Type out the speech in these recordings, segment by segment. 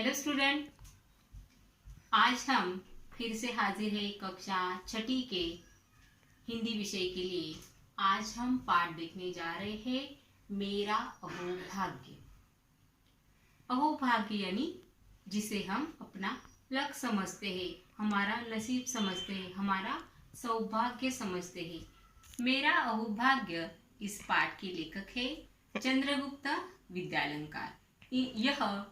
Hello student, आज हम फिर से हाजिर है कक्षा छठी के हिंदी विषय के लिए। आज हम पाठ देखने जा रहे हैं मेरा अहोभाग्य। अहोभाग्य यानी जिसे हम अपना लक समझते हैं, हमारा नसीब समझते हैं, हमारा सौभाग्य समझते हैं। मेरा अहोभाग्य इस पाठ के लेखक है चंद्रगुप्त विद्यालंकार। यह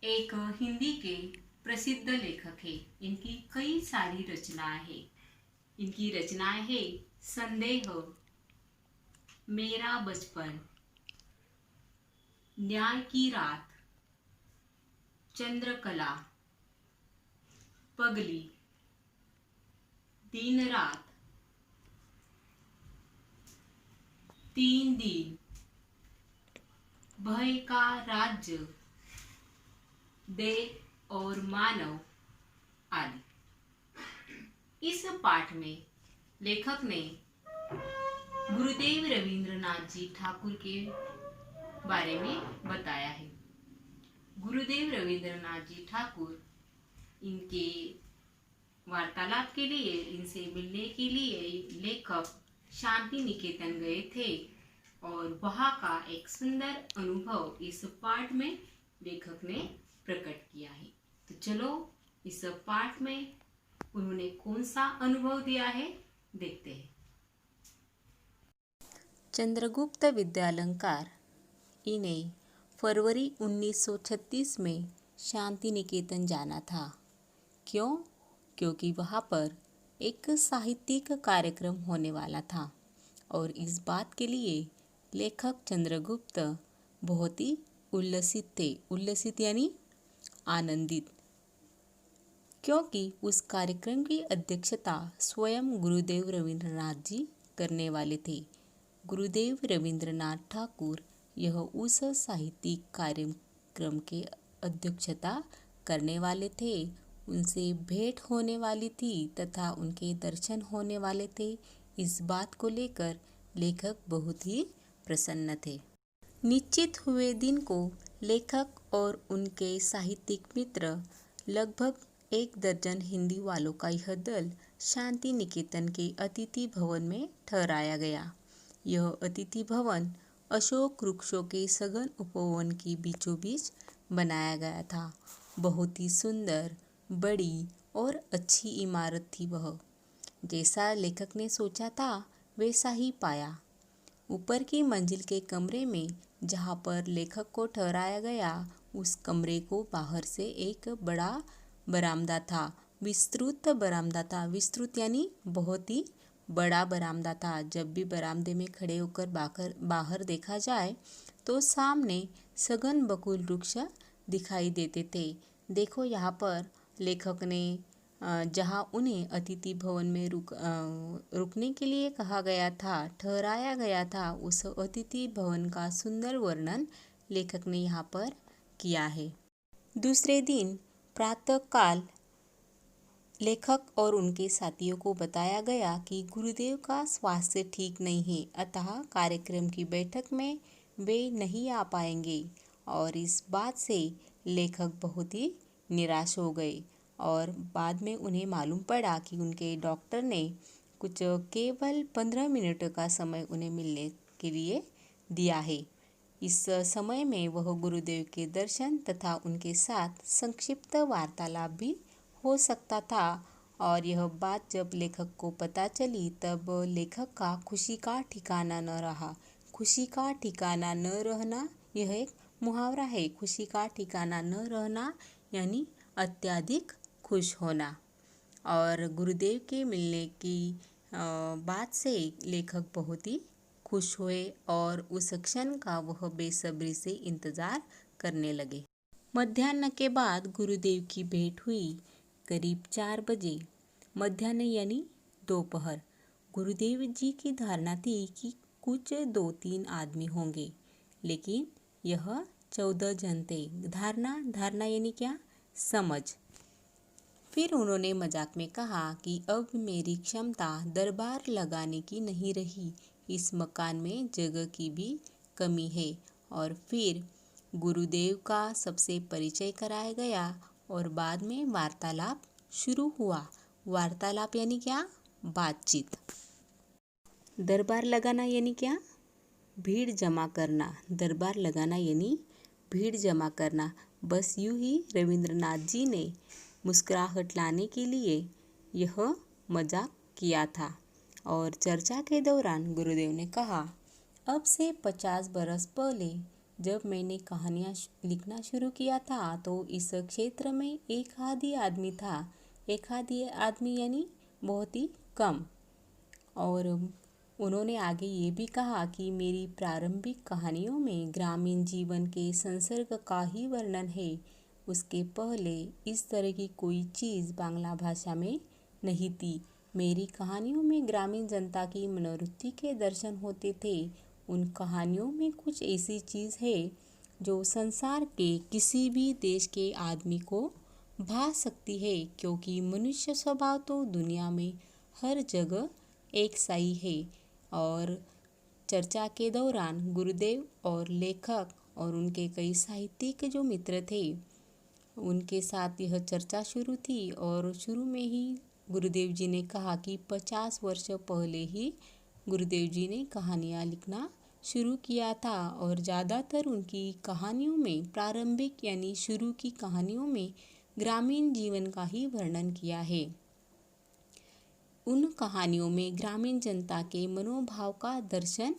एक हिंदी के प्रसिद्ध लेखक है। इनकी कई सारी रचनाएं हैं। इनकी रचनाएं है संदेह, मेरा बचपन, न्याय की रात, चंद्रकला, पगली, दिन रात, 3 दिन, भय का राज्य, देव और मानव आदि। इस पाठ में लेखक ने गुरुदेव रविंद्रनाथ जी ठाकुर के बारे में बताया है। गुरुदेव रविंद्रनाथ जी ठाकुर, इनके वार्तालाप के लिए, इनसे मिलने के लिए लेखक शांति निकेतन गए थे और वहां का एक सुंदर अनुभव इस पाठ में लेखक ने प्रकट किया है। तो चलो इस पाठ में उन्होंने कौन सा अनुभव दिया है देखते हैं। चंद्रगुप्त विद्यालंकार इन्हें फरवरी 1936 में शांति निकेतन जाना था। क्यों? क्योंकि वहाँ पर एक साहित्यिक कार्यक्रम होने वाला था और इस बात के लिए लेखक चंद्रगुप्त बहुत ही उल्लसित थे। उल्लसित यानी आनंदित, क्योंकि उस कार्यक्रम की अध्यक्षता स्वयं गुरुदेव रविंद्रनाथ जी करने वाले थे। गुरुदेव रविंद्रनाथ ठाकुर यह उस साहित्यिक कार्यक्रम के अध्यक्षता करने वाले थे। उनसे भेंट होने वाली थी तथा उनके दर्शन होने वाले थे। इस बात को लेकर लेखक बहुत ही प्रसन्न थे। निश्चित हुए दिन को लेखक और उनके साहित्यिक मित्र, लगभग 1 दर्जन हिंदी वालों का यह दल शांति निकेतन के अतिथि भवन में ठहराया गया। यह अतिथि भवन अशोक वृक्षों के सघन उपवन के बीचों बीच बनाया गया था। बहुत ही सुंदर, बड़ी और अच्छी इमारत थी वह। जैसा लेखक ने सोचा था वैसा ही पाया। ऊपर की मंजिल के कमरे में जहाँ पर लेखक को ठहराया गया, उस कमरे को बाहर से एक बड़ा बरामदा था। विस्तृत बरामदा था। विस्तृत यानी बहुत ही बड़ा बरामदा था। जब भी बरामदे में खड़े होकर बाहर देखा जाए तो सामने सघन बकुल वृक्ष दिखाई देते थे। देखो यहाँ पर लेखक ने जहाँ उन्हें अतिथि भवन में रुकने के लिए कहा गया था, ठहराया गया था, उस अतिथि भवन का सुंदर वर्णन लेखक ने यहाँ पर किया है। दूसरे दिन प्रातःकाल लेखक और उनके साथियों को बताया गया कि गुरुदेव का स्वास्थ्य ठीक नहीं है, अतः कार्यक्रम की बैठक में वे नहीं आ पाएंगे। और इस बात से लेखक बहुत ही निराश हो गए और बाद में उन्हें मालूम पड़ा कि उनके डॉक्टर ने केवल 15 मिनट का समय उन्हें मिलने के लिए दिया है। इस समय में वह गुरुदेव के दर्शन तथा उनके साथ संक्षिप्त वार्तालाप भी हो सकता था। और यह बात जब लेखक को पता चली तब लेखक का खुशी का ठिकाना न रहा। खुशी का ठिकाना न रहना यह एक मुहावरा है। खुशी का ठिकाना न रहना यानी अत्यधिक खुश होना। और गुरुदेव के मिलने की बात से लेखक बहुत ही खुश हुए और उस क्षण का वह बेसब्री से इंतज़ार करने लगे। मध्याह्न के बाद गुरुदेव की भेंट हुई करीब 4 बजे। मध्याह्न यानी दोपहर। गुरुदेव जी की धारणा थी कि कुछ 2-3 आदमी होंगे, लेकिन यह 14 जन थे। धारणा यानी क्या? समझ। फिर उन्होंने मजाक में कहा कि अब मेरी क्षमता दरबार लगाने की नहीं रही, इस मकान में जगह की भी कमी है। और फिर गुरुदेव का सबसे परिचय कराया गया और बाद में वार्तालाप शुरू हुआ। वार्तालाप यानी क्या? बातचीत। दरबार लगाना यानी क्या? भीड़ जमा करना। दरबार लगाना यानी भीड़ जमा करना। बस यूं ही रविंद्रनाथ जी ने मुस्कुराहट लाने के लिए यह मजाक किया था। और चर्चा के दौरान गुरुदेव ने कहा, अब से 50 बरस पहले जब मैंने कहानियाँ लिखना शुरू किया था तो इस क्षेत्र में एक आधी आदमी था। एक आधी आदमी यानी बहुत ही कम। और उन्होंने आगे ये भी कहा कि मेरी प्रारंभिक कहानियों में ग्रामीण जीवन के संसर्ग का ही वर्णन है। उसके पहले इस तरह की कोई चीज़ बांग्ला भाषा में नहीं थी। मेरी कहानियों में ग्रामीण जनता की मनोवृत्ति के दर्शन होते थे। उन कहानियों में कुछ ऐसी चीज़ है जो संसार के किसी भी देश के आदमी को भा सकती है, क्योंकि मनुष्य स्वभाव तो दुनिया में हर जगह एक सा ही है। और चर्चा के दौरान गुरुदेव और लेखक और उनके कई साहित्यिक जो मित्र थे उनके साथ यह चर्चा शुरू थी। और शुरू में ही गुरुदेव जी ने कहा कि 50 वर्ष पहले ही गुरुदेव जी ने कहानियाँ लिखना शुरू किया था और ज़्यादातर उनकी कहानियों में प्रारंभिक यानी शुरू की कहानियों में ग्रामीण जीवन का ही वर्णन किया है। उन कहानियों में ग्रामीण जनता के मनोभाव का दर्शन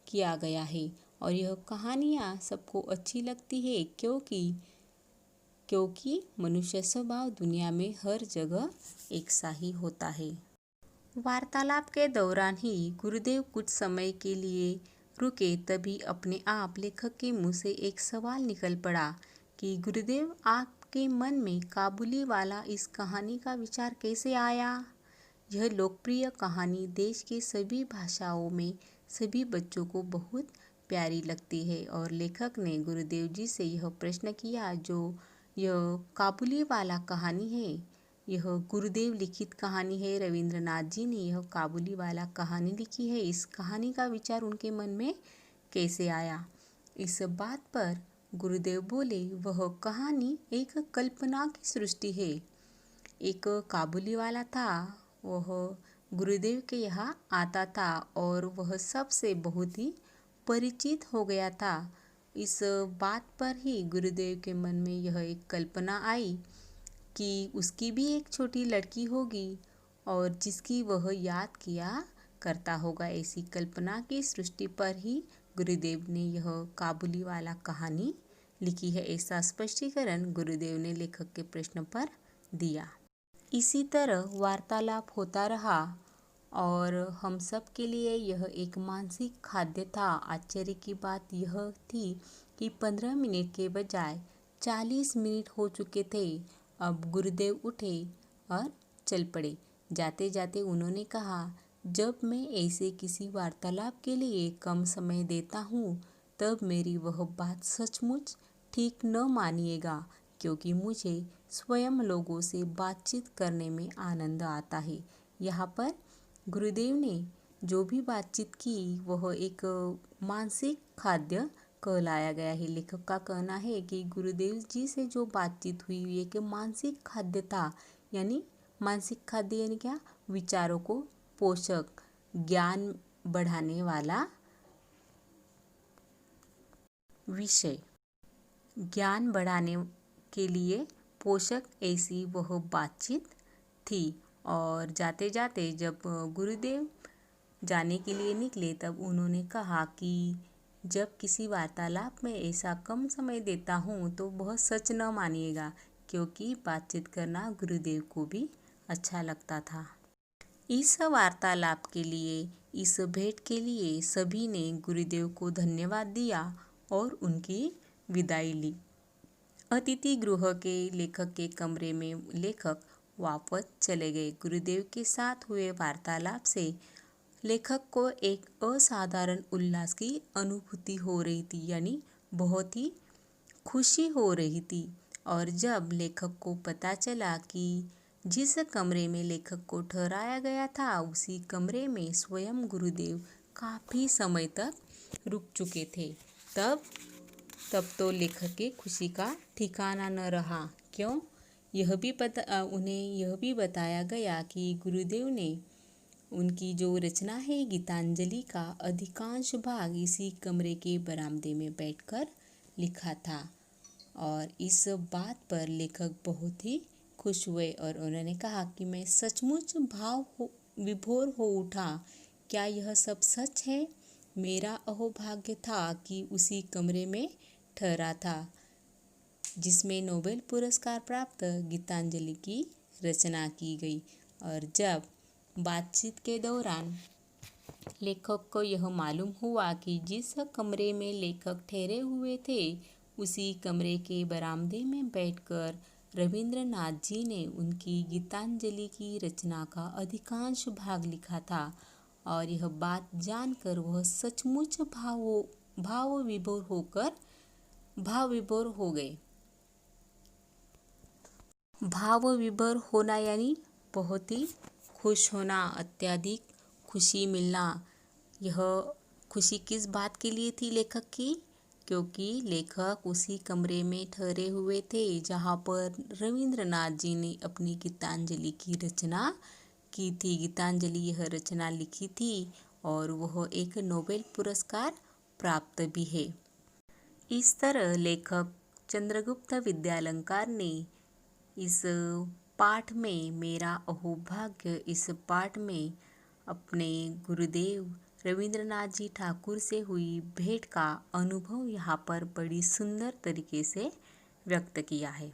किया गया है और यह कहानियाँ सबको अच्छी लगती है क्योंकि मनुष्य स्वभाव दुनिया में हर जगह एक सा ही होता है। वार्तालाप के दौरान ही गुरुदेव कुछ समय के लिए रुके, तभी अपने आप लेखक के मुंह से एक सवाल निकल पड़ा कि गुरुदेव, आपके मन में काबुली वाला इस कहानी का विचार कैसे आया? यह लोकप्रिय कहानी देश के सभी भाषाओं में सभी बच्चों को बहुत प्यारी लगती है। और लेखक ने गुरुदेव जी से यह प्रश्न किया, जो यह काबुली वाला कहानी है, यह गुरुदेव लिखित कहानी है। रविंद्रनाथ जी ने यह काबुली वाला कहानी लिखी है। इस कहानी का विचार उनके मन में कैसे आया? इस बात पर गुरुदेव बोले, वह कहानी एक कल्पना की सृष्टि है। एक काबुली वाला था, वह गुरुदेव के यहाँ आता था और वह सबसे बहुत ही परिचित हो गया था। इस बात पर ही गुरुदेव के मन में यह एक कल्पना आई कि उसकी भी एक छोटी लड़की होगी और जिसकी वह याद किया करता होगा। ऐसी कल्पना की सृष्टि पर ही गुरुदेव ने यह काबुली वाला कहानी लिखी है। ऐसा स्पष्टीकरण गुरुदेव ने लेखक के प्रश्न पर दिया। इसी तरह वार्तालाप होता रहा और हम सब के लिए यह एक मानसिक खाद्य था। आश्चर्य की बात यह थी कि 15 मिनट के बजाय 40 मिनट हो चुके थे। अब गुरुदेव उठे और चल पड़े। जाते जाते उन्होंने कहा, जब मैं ऐसे किसी वार्तालाप के लिए कम समय देता हूँ तब मेरी वह बात सचमुच ठीक न मानिएगा, क्योंकि मुझे स्वयं लोगों से बातचीत करने में आनंद आता है। यहाँ पर गुरुदेव ने जो भी बातचीत की वह एक मानसिक खाद्य कहलाया गया है। लेखक का कहना है कि गुरुदेव जी से जो बातचीत हुई एक मानसिक खाद्य था। यानी मानसिक खाद्य यानी क्या? विचारों को पोषक, ज्ञान बढ़ाने वाला विषय, ज्ञान बढ़ाने के लिए पोषक ऐसी वह बातचीत थी। और जाते जाते जब गुरुदेव जाने के लिए निकले तब उन्होंने कहा कि जब किसी वार्तालाप में ऐसा कम समय देता हूँ तो बहुत सच न मानिएगा, क्योंकि बातचीत करना गुरुदेव को भी अच्छा लगता था। इस वार्तालाप के लिए, इस भेंट के लिए सभी ने गुरुदेव को धन्यवाद दिया और उनकी विदाई ली। अतिथि गृह के लेखक के कमरे में लेखक वापस चले गए। गुरुदेव के साथ हुए वार्तालाप से लेखक को एक असाधारण उल्लास की अनुभूति हो रही थी, यानी बहुत ही खुशी हो रही थी। और जब लेखक को पता चला कि जिस कमरे में लेखक को ठहराया गया था उसी कमरे में स्वयं गुरुदेव काफ़ी समय तक रुक चुके थे, तब तब तो लेखक की खुशी का ठिकाना न रहा। क्यों? उन्हें यह भी बताया गया कि गुरुदेव ने उनकी जो रचना है गीतांजलि का अधिकांश भाग इसी कमरे के बरामदे में बैठकर लिखा था। और इस बात पर लेखक बहुत ही खुश हुए और उन्होंने कहा कि मैं सचमुच विभोर हो उठा। क्या यह सब सच है? मेरा अहोभाग्य था कि उसी कमरे में ठहरा था जिसमें नोबेल पुरस्कार प्राप्त गीतांजलि की रचना की गई। और जब बातचीत के दौरान लेखक को यह मालूम हुआ कि जिस कमरे में लेखक ठहरे हुए थे उसी कमरे के बरामदे में बैठकर रविंद्रनाथ जी ने उनकी गीतांजलि की रचना का अधिकांश भाग लिखा था, और यह बात जानकर वह सचमुच भाव विभोर हो गए। भाव विभोर होना यानी बहुत ही खुश होना, अत्यधिक खुशी मिलना। यह खुशी किस बात के लिए थी लेखक की? क्योंकि लेखक उसी कमरे में ठहरे हुए थे जहाँ पर रविंद्रनाथ जी ने अपनी गीतांजलि की रचना की थी। गीतांजलि यह रचना लिखी थी और वह एक नोबेल पुरस्कार प्राप्त भी है। इस तरह लेखक चंद्रगुप्त विद्यालंकार ने इस पाठ में मेरा अहोभाग्य इस पाठ में अपने गुरुदेव रविंद्रनाथ जी ठाकुर से हुई भेंट का अनुभव यहाँ पर बड़ी सुंदर तरीके से व्यक्त किया है।